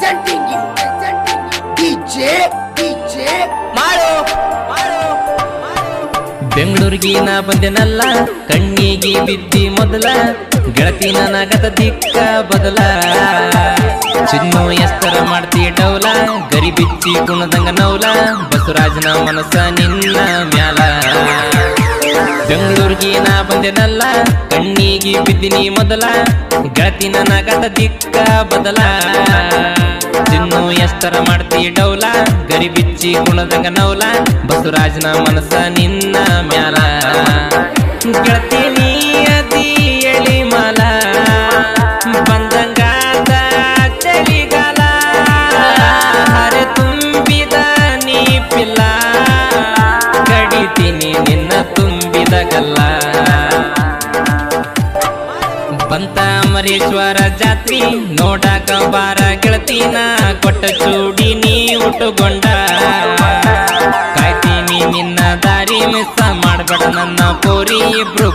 presenting you DJ ಮಾಡು ಬೆಂಗಳೂರಿಗೆ ನಾ ಬಂದೆನಲ್ಲ ಕಣ್ಣಿಗೆ ಬಿದ್ದಿ ಮೊದಲ ಗೆಳತಿ ನನಗದ ದಿಕ್ಕ ಬದಲ ಚಿನ್ನು ಎಸ್ತರ ಮಾಡ್ತಿ ಡೌಲ ಗರಿ ಬಿಚ್ಚಿ ಕುಣದಂಗ ನೌಲ ಬಸವರಾಜನ ಮನಸ್ಸ ನಿನ್ನ ಮ್ಯಾಲ ಬೆಂಗಳೂರಿಗೆ ನಾ ಬಂದೆನಲ್ಲ ಕಣ್ಣಿಗೆ ಬಿದ್ದಿನಿ ಮೊದಲ ಗೆಳತಿ ನನಗದ ದಿಕ್ಕ ಬದಲ ಚಿನ್ನು ಎಸ್ತರ ಮಾಡ್ತಿ ಡೌಲ ಗರಿ ಬಿಚ್ಚಿ ಕುಣದಂಗ ನೌಲ ಬಸವರಾಜನ ಮನಸ್ಸ ನಿನ್ನ ಮ್ಯಾಲ ಗೆಳತಿ ನೀ ಅದಿ ಎಳಿ ಮಾಲ ಬಂದಂಗಾದ ಚಳಿಗಾಲ ಹರೆ ತುಂಬಿದ ನೀ ಪಿಲ್ಲ ಕಡಿತೀನಿ ನಿನ್ನ ತುಂಬಿದ ಗಲ್ಲ ಬಂತ ಮರೇಶ್ವರ ಜಾತ್ರಿ ನೋಡಾಕ ಬಾರ ಗೆಳತಿನ ಕೊಟ್ಟ ಚೂಡಿ ನೀ ಉಟ್ಟುಕೊಂಡ ಕಾಯ್ತೀನಿ ನಿನ್ನ ದಾರಿ ಮಿಸ್ ಮಾಡ್ಬೇಡ ನನ್ನ ಪೋರಿ ಇಬ್ರು